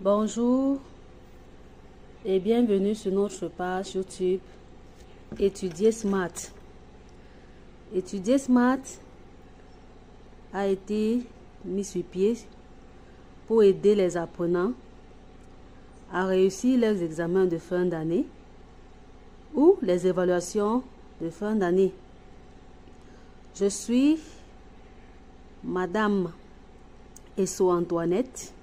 Bonjour et bienvenue sur notre page YouTube Étudier Smart. Étudier Smart a été mis sur pied pour aider les apprenants à réussir leurs examens de fin d'année ou les évaluations de fin d'année. Je suis Madame Esso Antoinette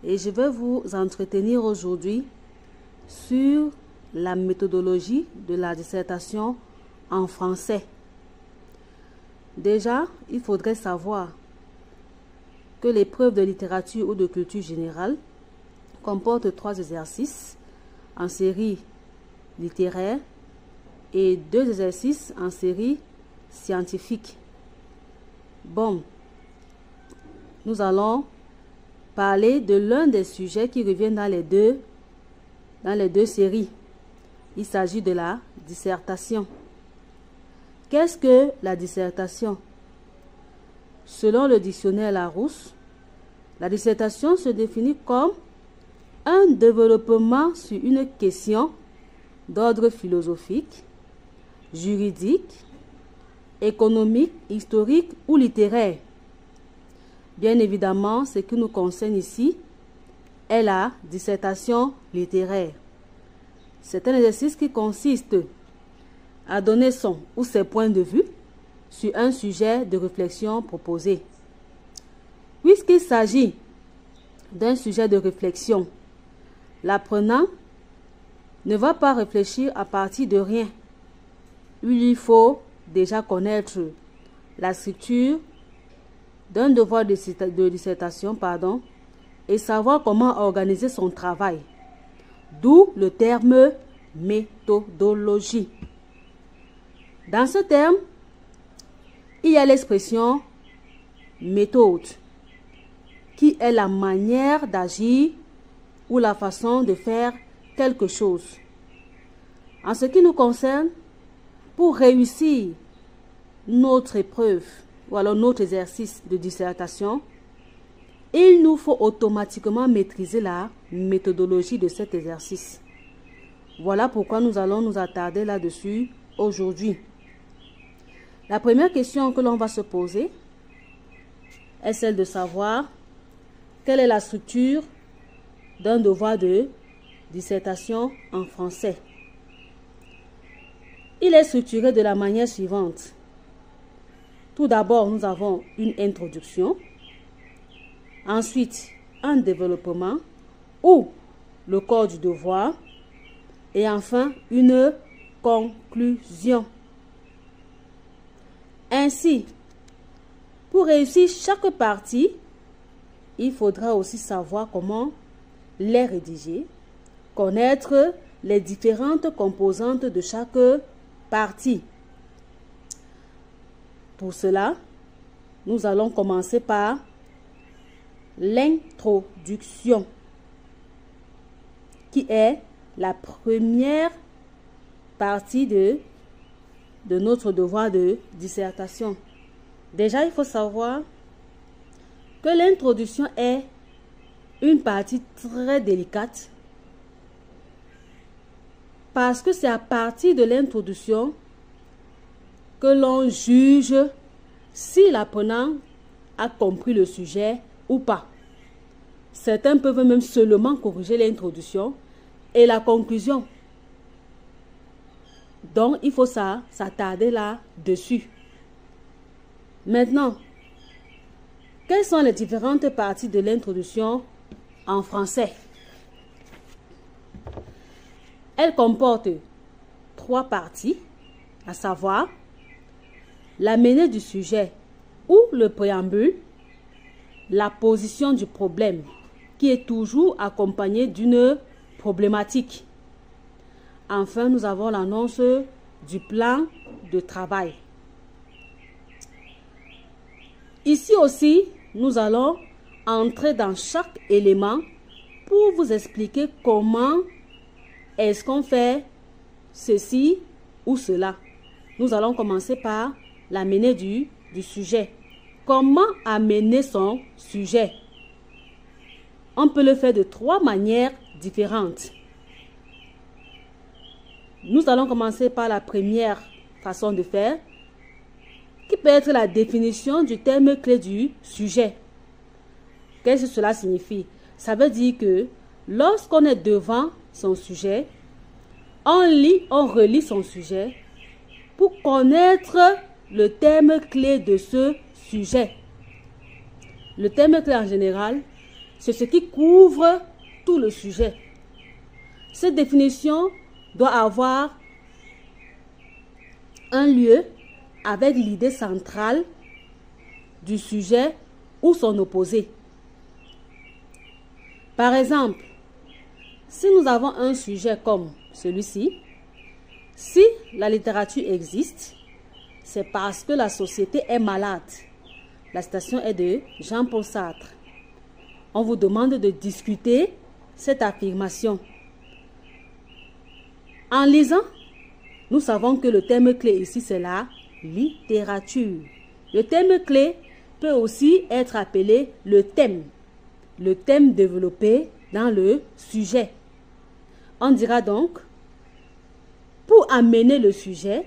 et je vais vous entretenir aujourd'hui sur la méthodologie de la dissertation en français. Déjà, il faudrait savoir que l'épreuve de littérature ou de culture générale comporte 3 exercices en série littéraire et 2 exercices en série scientifique. Bon, nous allons parler de l'un des sujets qui reviennent dans les deux séries. Il s'agit de la dissertation. Qu'est-ce que la dissertation? Selon le dictionnaire Larousse, la dissertation se définit comme un développement sur une question d'ordre philosophique, juridique, économique, historique ou littéraire. Bien évidemment, ce qui nous concerne ici est la dissertation littéraire. C'est un exercice qui consiste à donner son ou ses points de vue sur un sujet de réflexion proposé. Puisqu'il s'agit d'un sujet de réflexion, l'apprenant ne va pas réfléchir à partir de rien. Il lui faut déjà connaître la structure d'un devoir de dissertation, et savoir comment organiser son travail. D'où le terme méthodologie. Dans ce terme, il y a l'expression méthode, qui est la manière d'agir ou la façon de faire quelque chose. En ce qui nous concerne, pour réussir notre épreuve ou alors notre exercice de dissertation, il nous faut automatiquement maîtriser la méthodologie de cet exercice. Voilà pourquoi nous allons nous attarder là-dessus aujourd'hui. La première question que l'on va se poser est celle de savoir quelle est la structure d'un devoir de dissertation en français. Il est structuré de la manière suivante. Tout d'abord, nous avons une introduction, ensuite un développement ou le corps du devoir et enfin une conclusion. Ainsi, pour réussir chaque partie, il faudra aussi savoir comment les rédiger, connaître les différentes composantes de chaque partie. Pour cela, nous allons commencer par l'introduction, qui est la première partie de notre devoir de dissertation. Déjà, il faut savoir que l'introduction est une partie très délicate parce que c'est à partir de l'introduction que l'on juge si l'apprenant a compris le sujet ou pas. Certains peuvent même seulement corriger l'introduction et la conclusion. Donc, il faut s'attarder là-dessus. Maintenant, quelles sont les différentes parties de l'introduction en français? Elle comporte 3 parties, à savoir l'amener du sujet ou le préambule, la position du problème qui est toujours accompagnée d'une problématique. Enfin, nous avons l'annonce du plan de travail. Ici aussi, nous allons entrer dans chaque élément pour vous expliquer comment est-ce qu'on fait ceci ou cela. Nous allons commencer par l'amener du sujet. Comment amener son sujet? on peut le faire de 3 manières différentes. Nous allons commencer par la première façon de faire, qui peut être la définition du terme clé du sujet. Qu'est-ce que cela signifie? Ça veut dire que lorsqu'on est devant son sujet, on relit son sujet pour connaître le terme clé de ce sujet. Le terme clé en général, c'est ce qui couvre tout le sujet. Cette définition doit avoir un lieu avec l'idée centrale du sujet ou son opposé. Par exemple, si nous avons un sujet comme celui-ci, si la littérature existe, c'est parce que la société est malade. La citation est de Jean-Paul Sartre. On vous demande de discuter cette affirmation. En lisant, nous savons que le terme clé ici, c'est la littérature. Le terme clé peut aussi être appelé le thème développé dans le sujet. On dira donc, pour amener le sujet,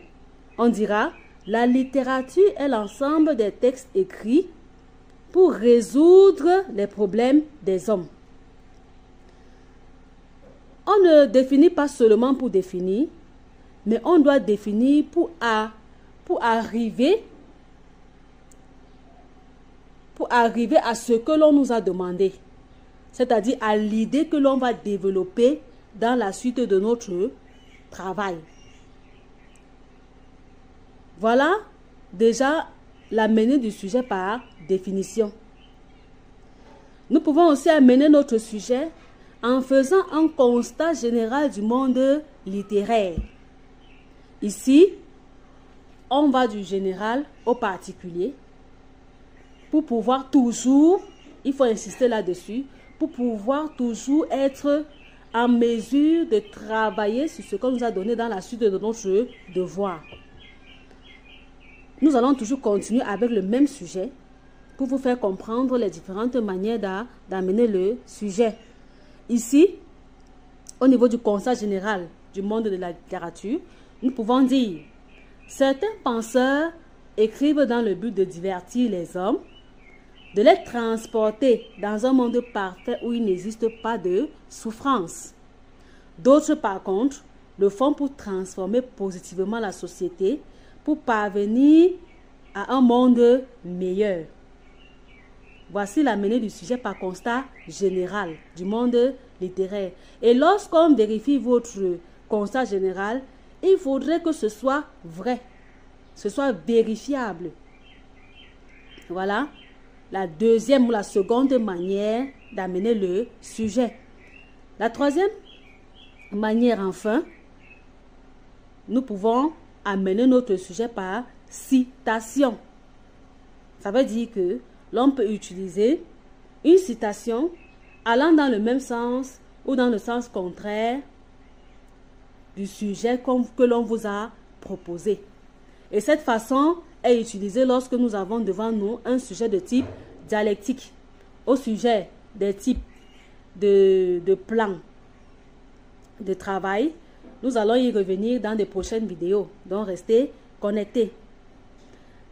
on dira, la littérature est l'ensemble des textes écrits pour résoudre les problèmes des hommes. On ne définit pas seulement pour définir, mais on doit définir pour arriver à ce que l'on nous a demandé, c'est-à-dire à l'idée que l'on va développer dans la suite de notre travail. Voilà déjà l'amener du sujet par définition. Nous pouvons aussi amener notre sujet en faisant un constat général du monde littéraire. Ici, on va du général au particulier pour pouvoir toujours, il faut insister là-dessus, pour pouvoir toujours être en mesure de travailler sur ce qu'on nous a donné dans la suite de notre devoir. Nous allons toujours continuer avec le même sujet pour vous faire comprendre les différentes manières d'amener le sujet. Ici, au niveau du constat général du monde de la littérature, nous pouvons dire « Certains penseurs écrivent dans le but de divertir les hommes, de les transporter dans un monde parfait où il n'existe pas de souffrance. D'autres, par contre, le font pour transformer positivement la société, pour parvenir à un monde meilleur. » Voici l'amener du sujet par constat général du monde littéraire. Et lorsqu'on vérifie votre constat général, il faudrait que ce soit vrai, ce soit vérifiable. Voilà la deuxième ou la seconde manière d'amener le sujet. La troisième manière, enfin, nous pouvons amener notre sujet par citation. Ça veut dire que l'on peut utiliser une citation allant dans le même sens ou dans le sens contraire du sujet que l'on vous a proposé. Et cette façon est utilisée lorsque nous avons devant nous un sujet de type dialectique, au sujet des types de plans de travail. Nous allons y revenir dans des prochaines vidéos, donc restez connectés.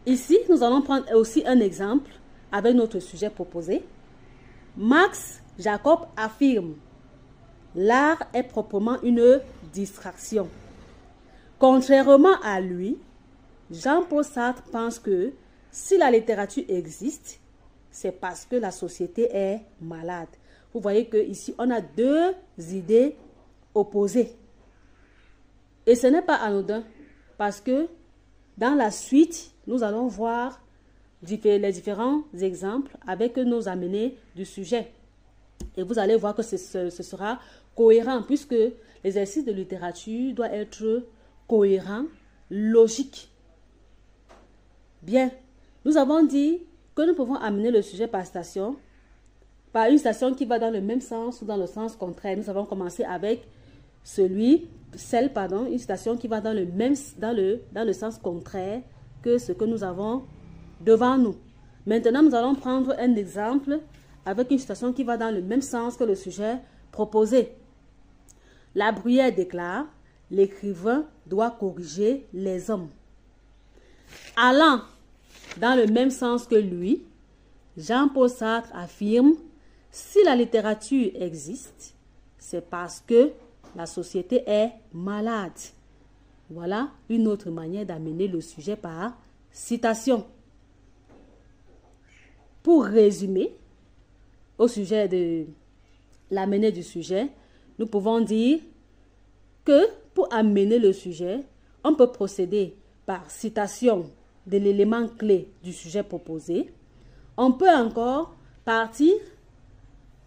Ici, nous allons prendre aussi un exemple avec notre sujet proposé. Max Jacob affirme: l'art est proprement une distraction. Contrairement à lui, Jean-Paul Sartre pense que si la littérature existe, c'est parce que la société est malade. Vous voyez qu'ici, on a deux idées opposées. Et ce n'est pas anodin, parce que dans la suite, nous allons voir les différents exemples avec nos amenés du sujet. Et vous allez voir que ce sera cohérent, puisque l'exercice de littérature doit être cohérent, logique. Bien, nous avons dit que nous pouvons amener le sujet par station, par une station qui va dans le même sens ou dans le sens contraire. Nous avons commencé avec une citation qui va dans le sens contraire que ce que nous avons devant nous. Maintenant, nous allons prendre un exemple avec une citation qui va dans le même sens que le sujet proposé. La Bruyère déclare, l'écrivain doit corriger les hommes. Allant dans le même sens que lui, Jean-Paul Sartre affirme, si la littérature existe, c'est parce que la société est malade. Voilà une autre manière d'amener le sujet par citation. Pour résumer, au sujet de l'amener du sujet, nous pouvons dire que pour amener le sujet, on peut procéder par citation de l'élément clé du sujet proposé. On peut encore partir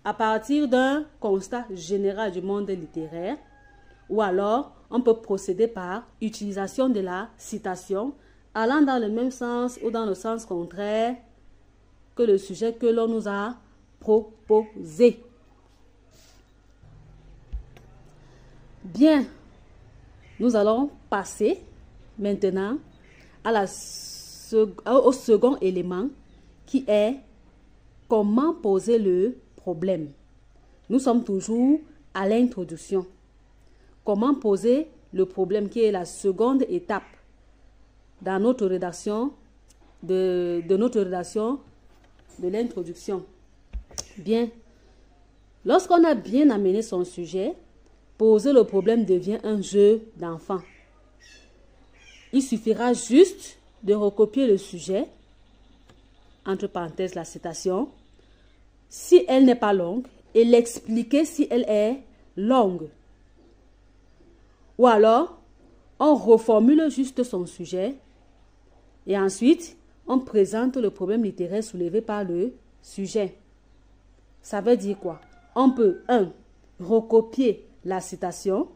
à partir d'un constat général du monde littéraire, ou alors on peut procéder par utilisation de la citation allant dans le même sens ou dans le sens contraire que le sujet que l'on nous a proposé. Bien, nous allons passer maintenant au second élément qui est comment poser le problème. Nous sommes toujours à l'introduction. Comment poser le problème qui est la seconde étape dans notre rédaction de l'introduction. Bien, lorsqu'on a bien amené son sujet, poser le problème devient un jeu d'enfant. Il suffira juste de recopier le sujet, entre parenthèses la citation, si elle n'est pas longue, et l'expliquer si elle est longue. Ou alors, on reformule juste son sujet et ensuite, on présente le problème littéraire soulevé par le sujet. Ça veut dire quoi? On peut, 1. Recopier la citation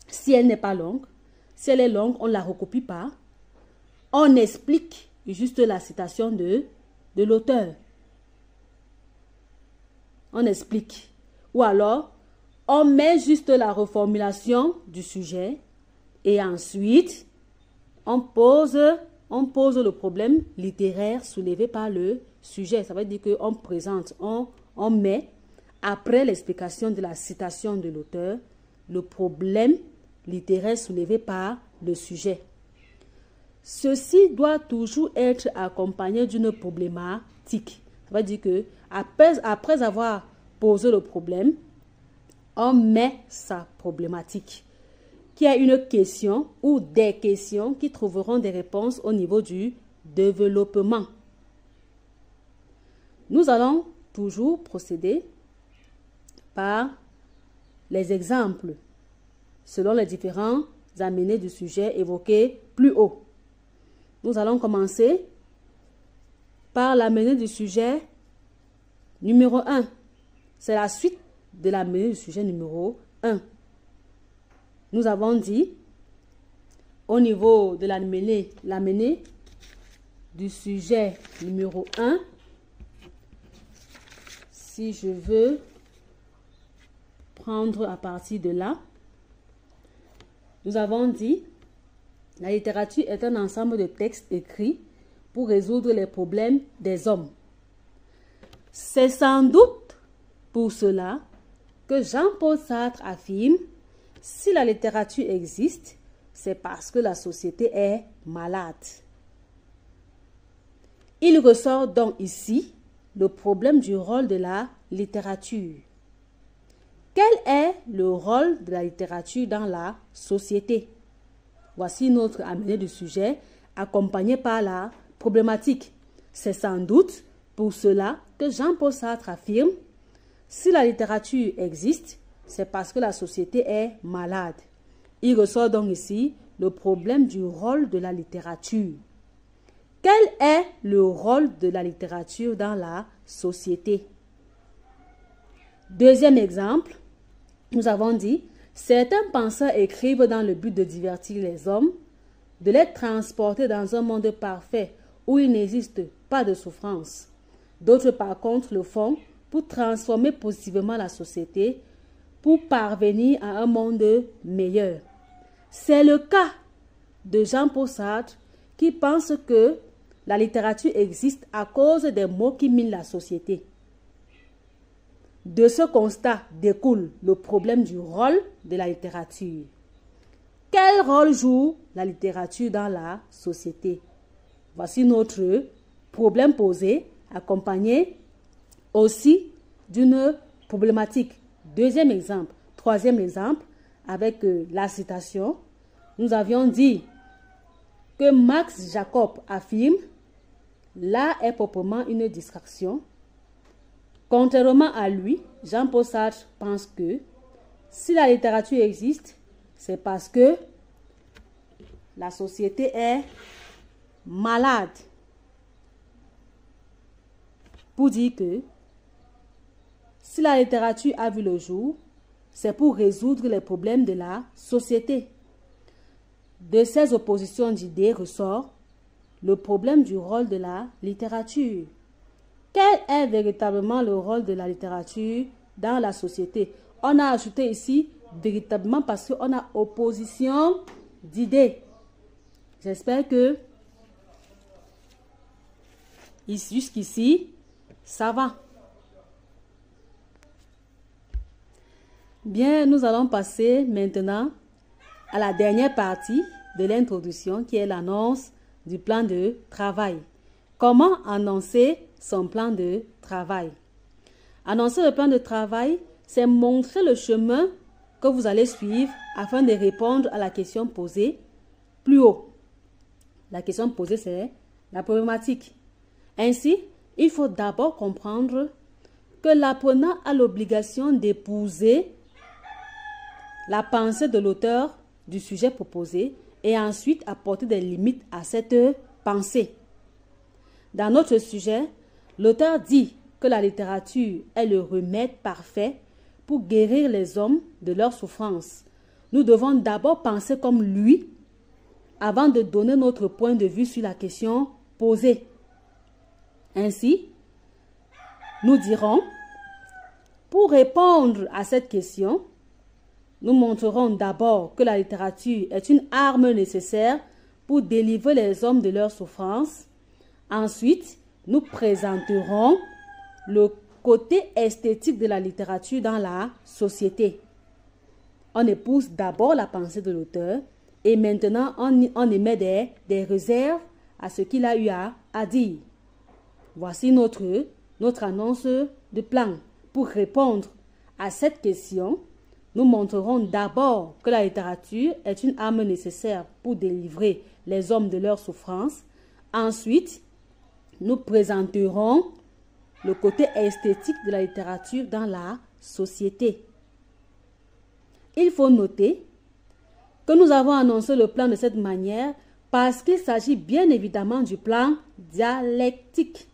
si elle n'est pas longue. Si elle est longue, on ne la recopie pas. On explique juste la citation de l'auteur. On explique. Ou alors, on met juste la reformulation du sujet et ensuite, on pose le problème littéraire soulevé par le sujet. Ça veut dire qu'on présente, on met, après l'explication de la citation de l'auteur, le problème littéraire soulevé par le sujet. Ceci doit toujours être accompagné d'une problématique. Ça veut dire que après avoir posé le problème, on met sa problématique, qui est une question ou des questions qui trouveront des réponses au niveau du développement. Nous allons toujours procéder par les exemples, selon les différents amenés du sujet évoqués plus haut. Nous allons commencer par l'amené du sujet numéro 1. C'est la suite de l'amené du sujet numéro 1. Nous avons dit, au niveau de l'amené du sujet numéro 1, si je veux prendre à partir de là, nous avons dit, la littérature est un ensemble de textes écrits pour résoudre les problèmes des hommes. C'est sans doute pour cela que Jean-Paul Sartre affirme, si la littérature existe, c'est parce que la société est malade. Il ressort donc ici le problème du rôle de la littérature. Quel est le rôle de la littérature dans la société? Voici notre amené du sujet, accompagné par la problématique. C'est sans doute pour cela que Jean-Paul Sartre affirme, si la littérature existe, c'est parce que la société est malade. Il ressort donc ici le problème du rôle de la littérature. Quel est le rôle de la littérature dans la société? Deuxième exemple, nous avons dit, certains penseurs écrivent dans le but de divertir les hommes, de les transporter dans un monde parfait où il n'existe pas de souffrance. D'autres, par contre, le font pour transformer positivement la société, pour parvenir à un monde meilleur. C'est le cas de Jean-Paul Sartre qui pense que la littérature existe à cause des maux qui minent la société. De ce constat découle le problème du rôle de la littérature. Quel rôle joue la littérature dans la société? Voici notre problème posé, accompagné aussi d'une problématique. Deuxième exemple. Troisième exemple, avec la citation. Nous avions dit que Max Jacob affirme « L'art est proprement une distraction ». Contrairement à lui, Jean-Paul Sartre pense que si la littérature existe, c'est parce que la société est malade. Pour dire que si la littérature a vu le jour, c'est pour résoudre les problèmes de la société. De ces oppositions d'idées ressort le problème du rôle de la littérature. Quel est véritablement le rôle de la littérature dans la société? On a ajouté ici véritablement parce qu'on a opposition d'idées. J'espère que jusqu'ici, ça va. Bien, nous allons passer maintenant à la dernière partie de l'introduction qui est l'annonce du plan de travail. Comment annoncer son plan de travail? Annoncer le plan de travail, c'est montrer le chemin que vous allez suivre afin de répondre à la question posée plus haut. La question posée, c'est la problématique. Ainsi, il faut d'abord comprendre que l'apprenant a l'obligation d'épouser la pensée de l'auteur du sujet proposé et ensuite apporter des limites à cette pensée. Dans notre sujet, l'auteur dit que la littérature est le remède parfait pour guérir les hommes de leurs souffrances. Nous devons d'abord penser comme lui avant de donner notre point de vue sur la question posée. Ainsi, nous dirons, pour répondre à cette question, nous montrerons d'abord que la littérature est une arme nécessaire pour délivrer les hommes de leurs souffrances. Ensuite, nous présenterons le côté esthétique de la littérature dans la société. On épouse d'abord la pensée de l'auteur et maintenant on émet des réserves à ce qu'il a eu à dire. Voici notre annonce de plan. Pour répondre à cette question, nous montrerons d'abord que la littérature est une arme nécessaire pour délivrer les hommes de leurs souffrances. Ensuite, nous présenterons le côté esthétique de la littérature dans la société. Il faut noter que nous avons annoncé le plan de cette manière parce qu'il s'agit bien évidemment du plan dialectique.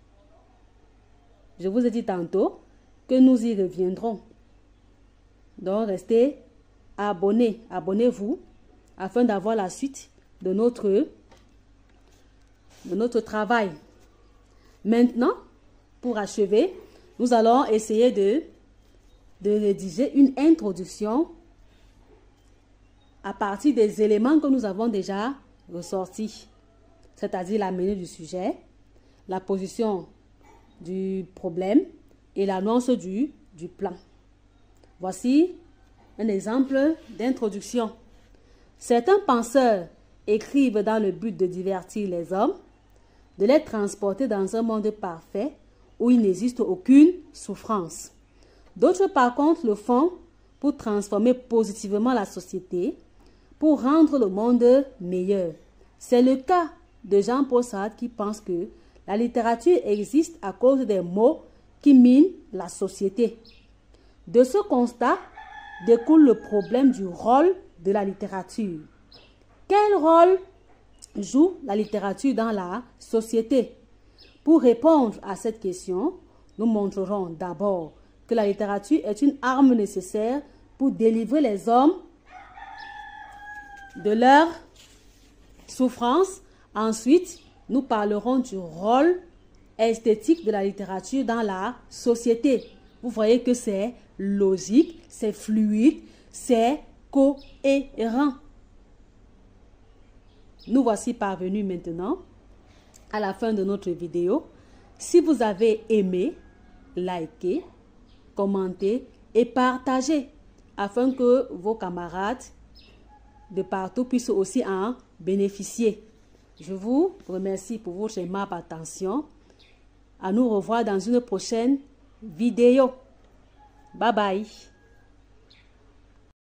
Je vous ai dit tantôt que nous y reviendrons. Donc, restez abonnés, abonnez-vous afin d'avoir la suite de notre travail. Maintenant, pour achever, nous allons essayer de rédiger une introduction à partir des éléments que nous avons déjà ressortis, c'est-à-dire la menée du sujet, la position du problème et l'annonce du plan. Voici un exemple d'introduction. Certains penseurs écrivent dans le but de divertir les hommes, de les transporter dans un monde parfait où il n'existe aucune souffrance. D'autres, par contre, le font pour transformer positivement la société, pour rendre le monde meilleur. C'est le cas de Jean-Paul Sartre qui pense que la littérature existe à cause des mots qui minent la société. De ce constat découle le problème du rôle de la littérature. Quel rôle joue la littérature dans la société? Pour répondre à cette question, nous montrerons d'abord que la littérature est une arme nécessaire pour délivrer les hommes de leurs souffrances. Ensuite, nous parlerons du rôle esthétique de la littérature dans la société. Vous voyez que c'est logique, c'est fluide, c'est cohérent. Nous voici parvenus maintenant à la fin de notre vidéo. Si vous avez aimé, likez. commentez et partagez afin que vos camarades de partout puissent aussi en bénéficier. Je vous remercie pour votre aimable attention. À nous revoir dans une prochaine vidéo. Bye bye.